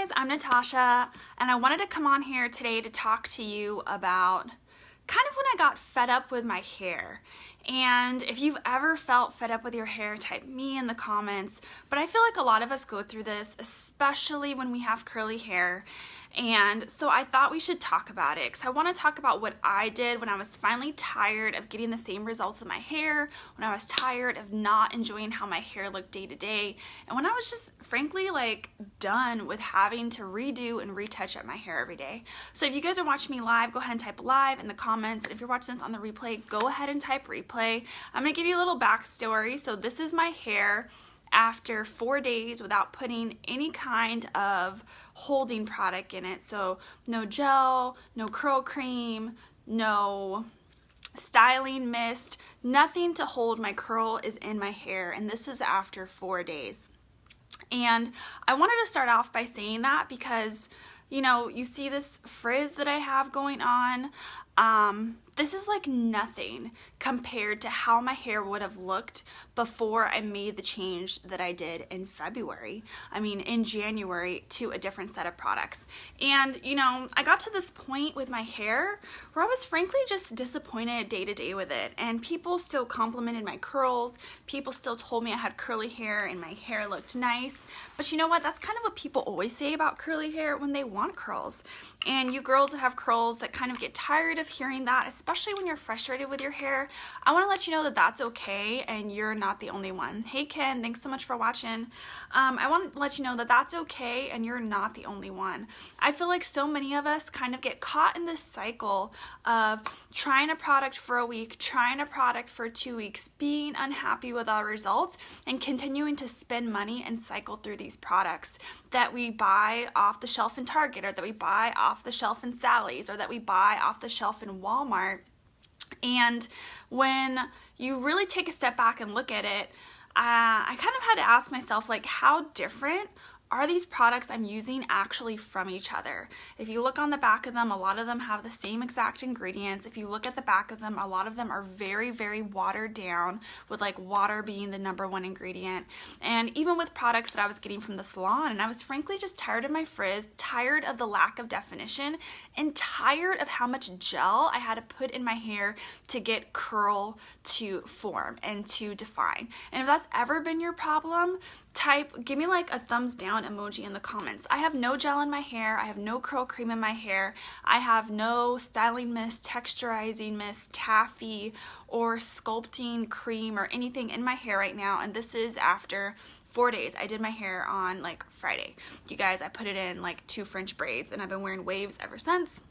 guys, I'm Natasha, and I wanted to come on here today to talk to you about kind of when I got fed up with my hair. And if you've ever felt fed up with your hair, type me in the comments. But I feel like a lot of us go through this, especially when we have curly hair. And so I thought we should talk about it because I want to talk about what I did when I was finally tired of getting the same results in my hair, when I was tired of not enjoying how my hair looked day to day, and when I was just frankly like done with having to redo and retouch up my hair every day. So if you guys are watching me live, go ahead and type live in the comments. And if you're watching this on the replay, go ahead and type replay. I'm going to give you a little backstory. So this is my hair after 4 days without putting any kind of holding product in it. So no gel, no curl cream, no styling mist, nothing to hold my curl is in my hair. And this is after 4 days. And I wanted to start off by saying that because, you know, you see this frizz that I have going on. This is like nothing compared to how my hair would have looked before I made the change that I did in in January to a different set of products. And, you know, I got to this point with my hair where I was frankly just disappointed day to day with it. And people still complimented my curls. People still told me I had curly hair and my hair looked nice. But you know what? That's kind of what people always say about curly hair when they want curls. And you girls that have curls that kind of get tired of hearing that, especially when you're frustrated with your hair, I want to let you know that that's okay and you're not the only one. Hey Ken, thanks so much for watching. I want to let you know that that's okay and you're not the only one. I feel like so many of us kind of get caught in this cycle of trying a product for a week, trying a product for 2 weeks, being unhappy with our results, and continuing to spend money and cycle through these products that we buy off the shelf in Target, or that we buy off the shelf in Sally's, or that we buy off the shelf in Walmart. And when you really take a step back and look at it, I kind of had to ask myself, like, how different are these products I'm using actually from each other? If you look on the back of them, a lot of them have the same exact ingredients. If you look at the back of them, a lot of them are very, very watered down, with like water being the #1 ingredient. And even with products that I was getting from the salon, and I was frankly just tired of my frizz, tired of the lack of definition, and tired of how much gel I had to put in my hair to get curl to form and to define. And if that's ever been your problem, give me like a thumbs down emoji in the comments. I have no gel in my hair. I have no curl cream in my hair. I have no styling mist, texturizing mist, taffy, or sculpting cream or anything in my hair right now. And this is after 4 days. I did my hair on like Friday. You guys, I put it in like 2 French braids and I've been wearing waves ever since.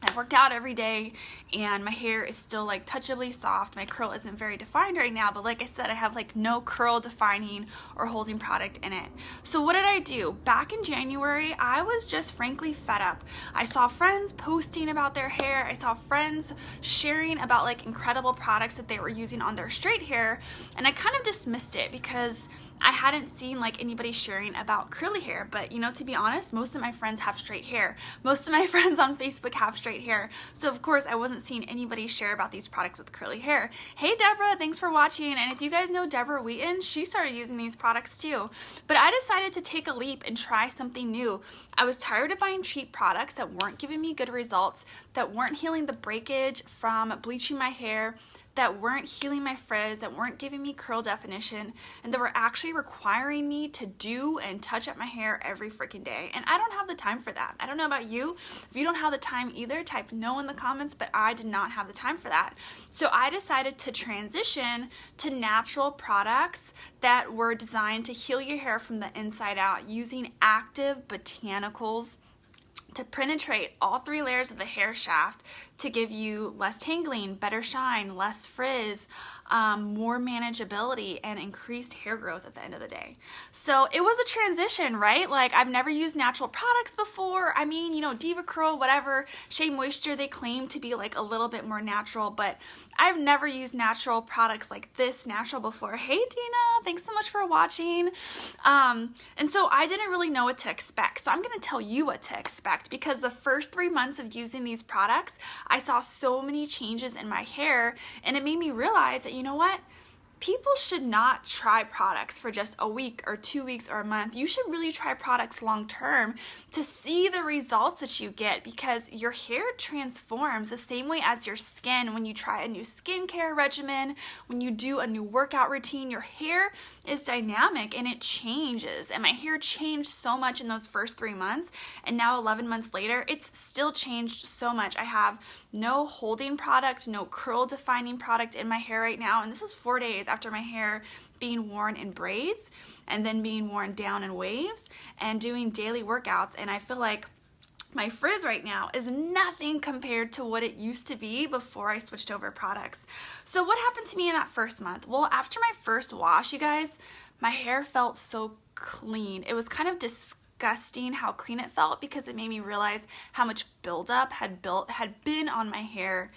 I've worked out every day and my hair is still like touchably soft. My curl isn't very defined right now, but like I said, I have like no curl defining or holding product in it. So what did I do? Back in January, I was just frankly fed up. I saw friends posting about their hair. I saw friends sharing about like incredible products that they were using on their straight hair. And I kind of dismissed it because I hadn't seen like anybody sharing about curly hair. But you know, to be honest, most of my friends have straight hair. Most of my friends on Facebook have straight hair. So of course I wasn't seeing anybody share about these products with curly hair. Hey Deborah, thanks for watching. And if you guys know Deborah Wheaton, she started using these products too. But I decided to take a leap and try something new. I was tired of buying cheap products that weren't giving me good results, that weren't healing the breakage from bleaching my hair, that weren't healing my frizz, that weren't giving me curl definition, and that were actually requiring me to do and touch up my hair every freaking day. And I don't have the time for that. I don't know about you. If you don't have the time either, type no in the comments, but I did not have the time for that. So I decided to transition to natural products that were designed to heal your hair from the inside out using active botanicals to penetrate all 3 layers of the hair shaft to give you less tangling, better shine, less frizz, more manageability, and increased hair growth at the end of the day. So it was a transition, right? Like, I've never used natural products before. I mean, you know, Diva Curl, whatever, Shea Moisture, they claim to be like a little bit more natural, but I've never used natural products like this natural before. Hey Tina, thanks so much for watching. And so I didn't really know what to expect. So I'm gonna tell you what to expect, because the first 3 months of using these products, I saw so many changes in my hair, and it made me realize that, you know what? people should not try products for just a week or 2 weeks or a month. You should really try products long term to see the results that you get, because your hair transforms the same way as your skin. When you try a new skincare regimen, when you do a new workout routine, your hair is dynamic and it changes. And my hair changed so much in those first 3 months, and now 11 months later, it's still changed so much. I have no holding product, no curl defining product in my hair right now, and this is 4 days after my hair being worn in braids and then being worn down in waves and doing daily workouts. And I feel like my frizz right now is nothing compared to what it used to be before I switched over products. So what happened to me in that first month? Well, after my first wash, you guys, my hair felt so clean. It was kind of disgusting how clean it felt, because it made me realize how much buildup had been on my hair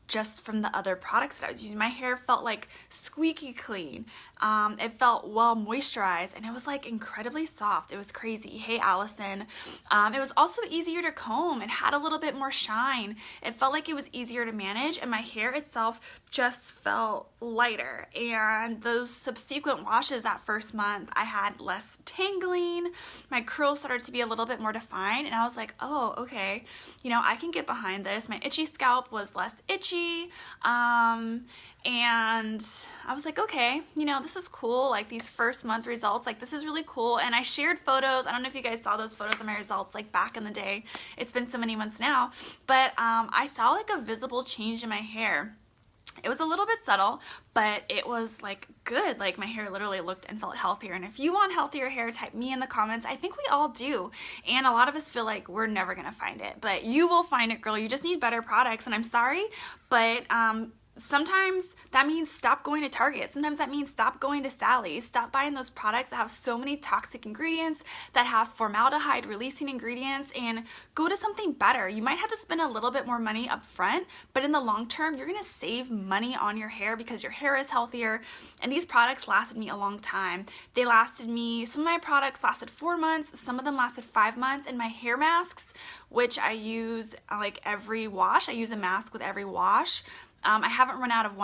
just from the other products that I was using. My hair felt like squeaky clean. It felt well moisturized, and it was like incredibly soft. It was crazy. Hey, Allison. It was also easier to comb. It had a little bit more shine. It felt like it was easier to manage, and my hair itself just felt lighter. And those subsequent washes that first month, I had less tangling. My curls started to be a little bit more defined, and I was like, oh, okay, you know, I can get behind this. My itchy scalp was less itchy, and I was like, okay, you know, this is cool. Like, these first month results, like, this is really cool. And I shared photos. I don't know if you guys saw those photos of my results, like, back in the day. It's been so many months now, but I saw like a visible change in my hair. It was a little bit subtle, but it was like good. Like, my hair literally looked and felt healthier. And if you want healthier hair, type me in the comments. I think we all do. And a lot of us feel like we're never gonna find it, but you will find it, girl. You just need better products. And I'm sorry, but sometimes that means stop going to Target. Sometimes that means stop going to Sally's. Stop buying those products that have so many toxic ingredients, that have formaldehyde releasing ingredients, and go to something better. You might have to spend a little bit more money up front, but in the long term, you're gonna save money on your hair because your hair is healthier. And these products lasted me a long time. They lasted me, some of my products lasted 4 months, some of them lasted 5 months, and my hair masks, which I use like every wash, I use a mask with every wash. I haven't run out of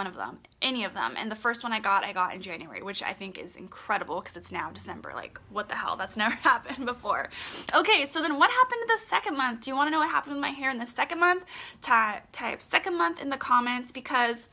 any of them. And the first one I got in January, which I think is incredible because it's now December. Like, what the hell? That's never happened before. Okay, so then what happened to the second month? Do you want to know what happened with my hair in the second month? Type second month in the comments, because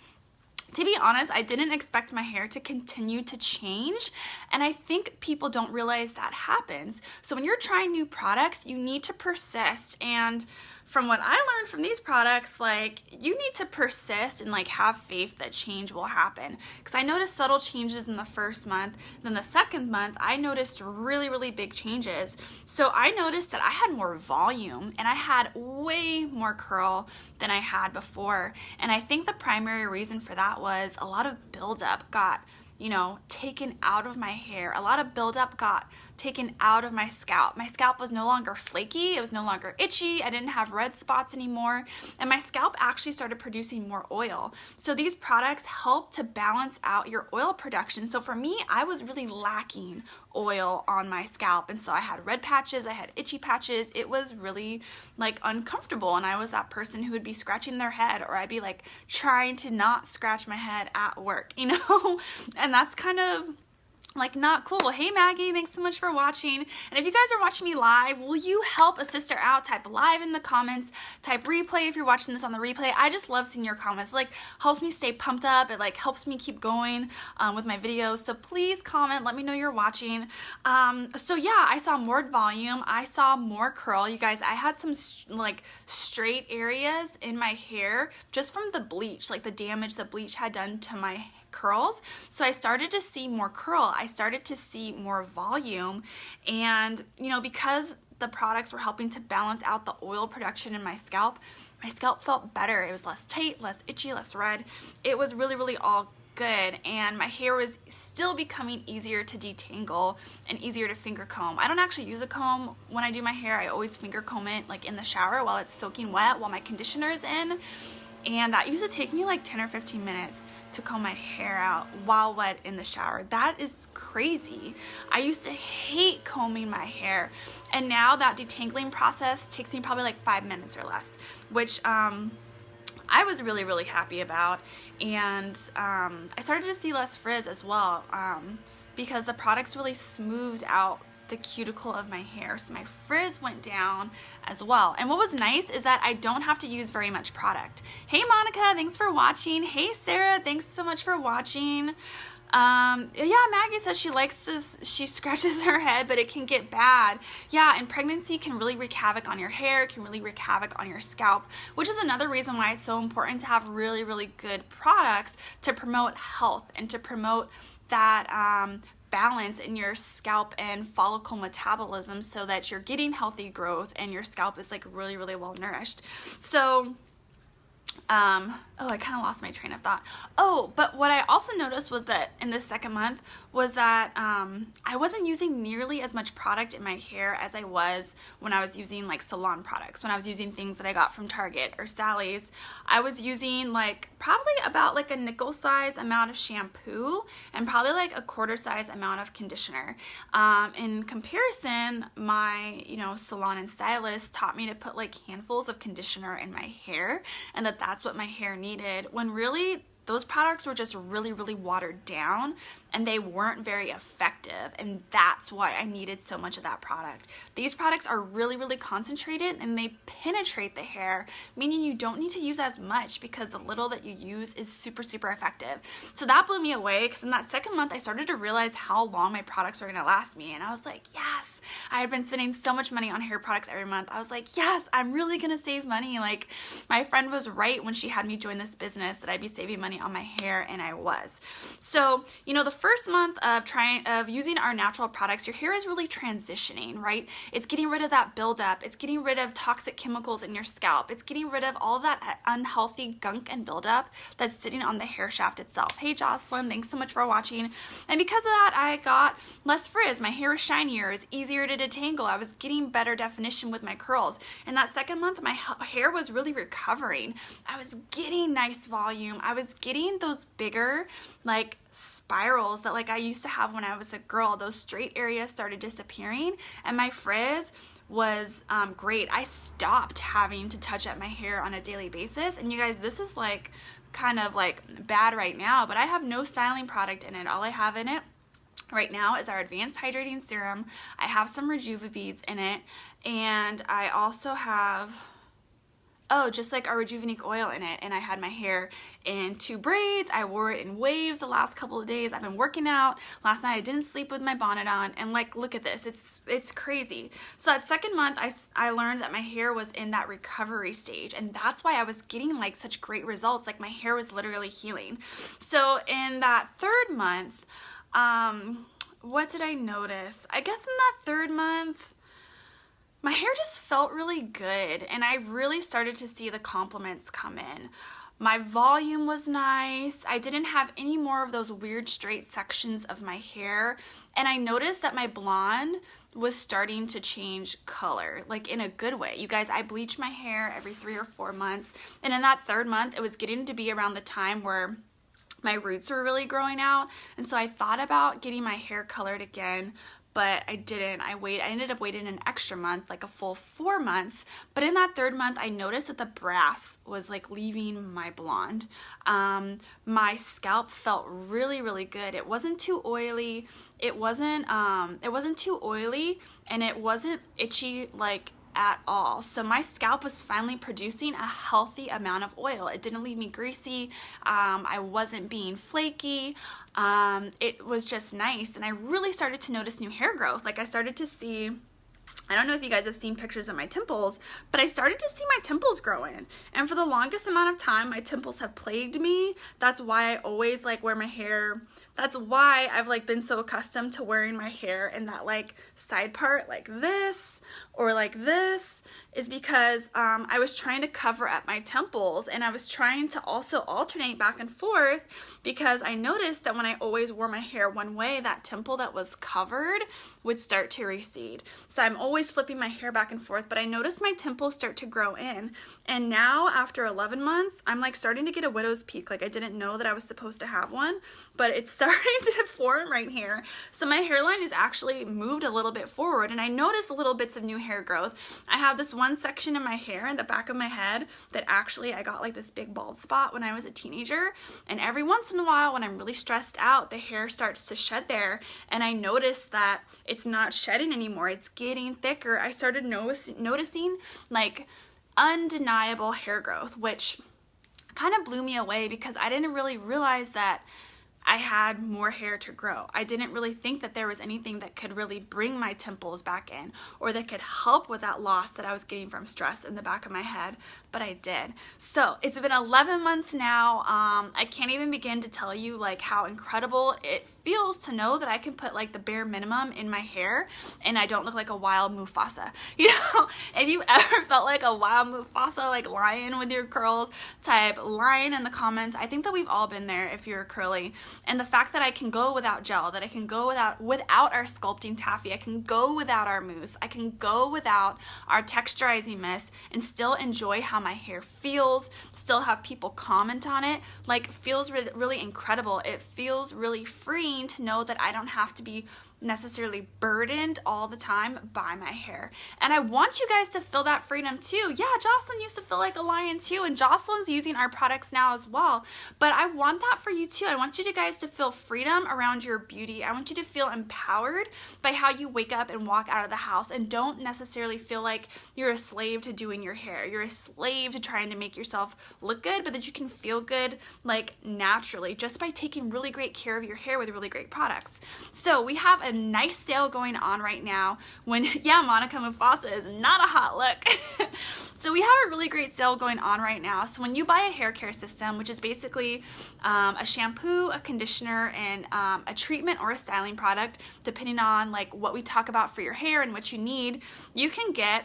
to be honest, I didn't expect my hair to continue to change, and I think people don't realize that happens. So when you're trying new products, you need to persist, and from what I learned from these products, like, you need to persist and like have faith that change will happen. Because I noticed subtle changes in the first month. Then the second month, I noticed really, really big changes. So I noticed that I had more volume and I had way more curl than I had before. And I think the primary reason for that was a lot of buildup got, you know, taken out of my hair. A lot of buildup got taken out of my scalp. My scalp was no longer flaky, it was no longer itchy, I didn't have red spots anymore, and my scalp actually started producing more oil. So these products help to balance out your oil production. So for me, I was really lacking oil on my scalp, and so I had red patches, I had itchy patches. It was really like uncomfortable, and I was that person who would be scratching their head, or I'd be like trying to not scratch my head at work, you know? And that's kind of like not cool. Hey Maggie, thanks so much for watching. And if you guys are watching me live, will you help a sister out? Type live in the comments, type replay if you're watching this on the replay. I just love seeing your comments. It like helps me stay pumped up. It like helps me keep going with my videos. So please comment, let me know you're watching. So yeah, I saw more volume, I saw more curl. You guys, I had some like straight areas in my hair just from the bleach, like the damage the bleach had done to my curls. So I started to see more curl, I started to see more volume, and you know, because the products were helping to balance out the oil production in my scalp felt better. It was less tight, less itchy, less red. It was really, really all good, and my hair was still becoming easier to detangle and easier to finger comb. I don't actually use a comb when I do my hair. I always finger comb it like in the shower while it's soaking wet, while my conditioner is in, and that used to take me like 10 or 15 minutes to comb my hair out while wet in the shower. That is crazy. I used to hate combing my hair, and now that detangling process takes me probably like 5 minutes or less, which I was really, really happy about. And I started to see less frizz as well, because the products really smoothed out the cuticle of my hair, so my frizz went down as well. And what was nice is that I don't have to use very much product. Hey Monica, thanks for watching. Hey Sarah, thanks so much for watching. Yeah, Maggie says she likes this, she scratches her head, but it can get bad. Yeah, and pregnancy can really wreak havoc on your hair, can really wreak havoc on your scalp, which is another reason why it's so important to have really, really good products to promote health and to promote that balance in your scalp and follicle metabolism, so that you're getting healthy growth and your scalp is like really, really well nourished. So oh, I kind of lost my train of thought. Oh, but what I also noticed was that in the second month was that I wasn't using nearly as much product in my hair as I was when I was using like salon products. When I was using things that I got from Target or Sally's, I was using like probably about like a nickel size amount of shampoo and probably like a quarter size amount of conditioner. In comparison, my salon and stylist taught me to put like handfuls of conditioner in my hair, and that's what my hair needed, when really those products were just really, really watered down and they weren't very effective, and that's why I needed so much of that product. These products are really, really concentrated and they penetrate the hair, meaning you don't need to use as much because the little that you use is super, super effective. So that blew me away, because in that second month I started to realize how long my products were going to last me, and I was like, yes, I had been spending so much money on hair products every month. I was like, yes, I'm really going to save money. Like, my friend was right when she had me join this business that I'd be saving money on my hair, and I was. So, the first month of using our natural products, your hair is really transitioning, right? It's getting rid of that buildup. It's getting rid of toxic chemicals in your scalp. It's getting rid of all that unhealthy gunk and buildup that's sitting on the hair shaft itself. Hey Jocelyn, thanks so much for watching. And because of that, I got less frizz. My hair was shinier. It was easier to detangle. I was getting better definition with my curls. In that second month, my hair was really recovering. I was getting nice volume. I was getting those bigger like spirals that like I used to have when I was a girl. Those straight areas started disappearing, and my frizz was great. I stopped having to touch up my hair on a daily basis. And you guys, this is like kind of like bad right now, but I have no styling product in it. All I have in it right now is our advanced hydrating serum. I have some Rejuva beads in it, and I also have just like our Rejuvenique oil in it. And I had my hair in 2 braids. I wore it in waves the last couple of days. I've been working out. Last night I didn't sleep with my bonnet on, and like, look at this. It's crazy. So that second month I learned that my hair was in that recovery stage, and that's why I was getting like such great results. Like, my hair was literally healing. So in that third month, what did I notice? I guess in that third month, my hair just felt really good, and I really started to see the compliments come in. My volume was nice. I didn't have any more of those weird straight sections of my hair, and I noticed that my blonde was starting to change color, like in a good way. You guys, I bleach my hair every 3 or 4 months, and in that third month, it was getting to be around the time where my roots were really growing out, and so I thought about getting my hair colored again, but I didn't. I ended up waiting an extra month, like a full 4 months. But in that third month, I noticed that the brass was like leaving my blonde. My scalp felt really, really good. It wasn't too oily. It wasn't too oily, and it wasn't itchy like at all. So my scalp was finally producing a healthy amount of oil. It didn't leave me greasy. I wasn't being flaky. It was just nice, and I really started to notice new hair growth. Like, I started to see, I don't know if you guys have seen pictures of my temples, but I started to see my temples growing. And for the longest amount of time, my temples have plagued me. That's why I always like wear my hair. That's why I've like been so accustomed to wearing my hair in that like side part like this or like this, is because I was trying to cover up my temples, and I was trying to also alternate back and forth, because I noticed that when I always wore my hair one way, that temple that was covered would start to recede. So I'm always flipping my hair back and forth, but I noticed my temples start to grow in. And now after 11 months, I'm like starting to get a widow's peak. Like, I didn't know that I was supposed to have one, but it's starting to form right here. So my hairline is actually moved a little bit forward, and I noticed little bits of new hair growth. I have this one section in my hair in the back of my head that actually I got like this big bald spot when I was a teenager, and every once in a while when I'm really stressed out, the hair starts to shed there, and I noticed that it's not shedding anymore, it's getting thicker. I started noticing like undeniable hair growth, which kind of blew me away because I didn't really realize that I had more hair to grow. I didn't really think that there was anything that could really bring my temples back in or that could help with that loss that I was getting from stress in the back of my head, but I did. So it's been 11 months now. I can't even begin to tell you like how incredible it feels to know that I can put like the bare minimum in my hair and I don't look like a wild Mufasa. You know, if you ever felt like a wild Mufasa, like lion with your curls, type lion in the comments. I think that we've all been there if you're curly. And the fact that I can go without gel, that I can go without our sculpting taffy, I can go without our mousse, I can go without our texturizing mist and still enjoy how my hair feels, still have people comment on it, like feels really incredible. It feels really freeing to know that I don't have to be necessarily burdened all the time by my hair. And I want you guys to feel that freedom too. Yeah, Jocelyn used to feel like a lion too, and Jocelyn's using our products now as well. But I want that for you too. I want you guys to feel freedom around your beauty. I want you to feel empowered by how you wake up and walk out of the house, and don't necessarily feel like you're a slave to doing your hair. You're a slave to trying to make yourself look good, but that you can feel good like naturally just by taking really great care of your hair with really great products. So we have a nice sale going on right now when, yeah, Monica Mufasa is not a hot look. So we have a really great sale going on right now. So when you buy a hair care system, which is basically a shampoo, a conditioner, and a treatment or a styling product, depending on like what we talk about for your hair and what you need, you can get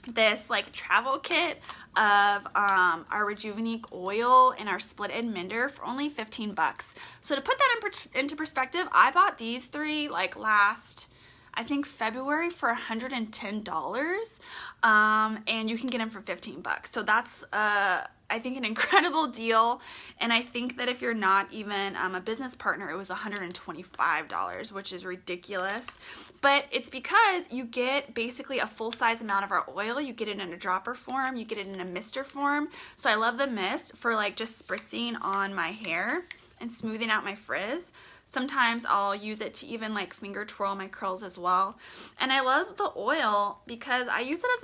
this like travel kit of our Rejuvenate oil and our split end mender for only 15 bucks. So to put that into perspective, I bought these three like last, I think February for $110, and you can get them for 15 bucks. So that's I think an incredible deal, and I think that if you're not even a business partner, it was $125, which is ridiculous. But it's because you get basically a full-size amount of our oil. You get it in a dropper form, you get it in a mister form. So I love the mist for like just spritzing on my hair and smoothing out my frizz. Sometimes I'll use it to even like finger twirl my curls as well. And I love the oil because I use it as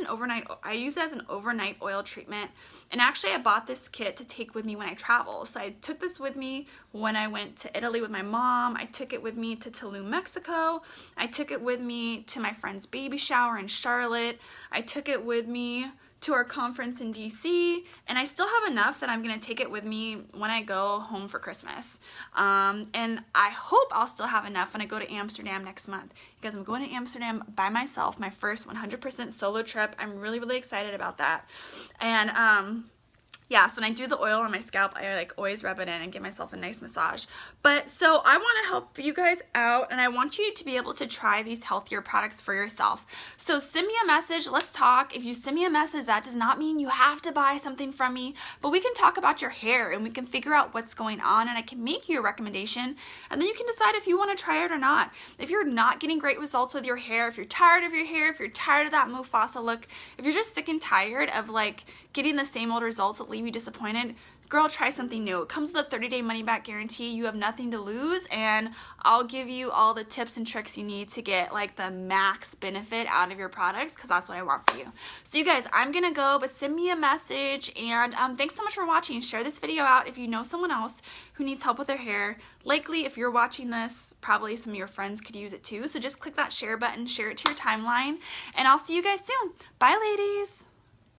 an overnight oil treatment. And actually I bought this kit to take with me when I travel. So I took this with me when I went to Italy with my mom. I took it with me to Tulum, Mexico. I took it with me to my friend's baby shower in Charlotte. I took it with me to our conference in DC, and I still have enough that I'm gonna take it with me when I go home for Christmas. And I hope I'll still have enough when I go to Amsterdam next month, because I'm going to Amsterdam by myself, my first 100% solo trip. I'm really, really excited about that. And yeah, so when I do the oil on my scalp, I like always rub it in and give myself a nice massage. But so I want to help you guys out, and I want you to be able to try these healthier products for yourself. So send me a message, let's talk. If you send me a message, that does not mean you have to buy something from me, but we can talk about your hair and we can figure out what's going on, and I can make you a recommendation, and then you can decide if you want to try it or not. If you're not getting great results with your hair, if you're tired of your hair, if you're tired of that Mufasa look, if you're just sick and tired of like getting the same old results that leave you disappointed, girl, try something new. It comes with a 30-day money-back guarantee. You have nothing to lose, and I'll give you all the tips and tricks you need to get like the max benefit out of your products, because that's what I want for you. So you guys, I'm gonna go, but send me a message, and thanks so much for watching. Share this video out if you know someone else who needs help with their hair. Likely, if you're watching this, probably some of your friends could use it too. So just click that share button, share it to your timeline, and I'll see you guys soon. Bye, ladies.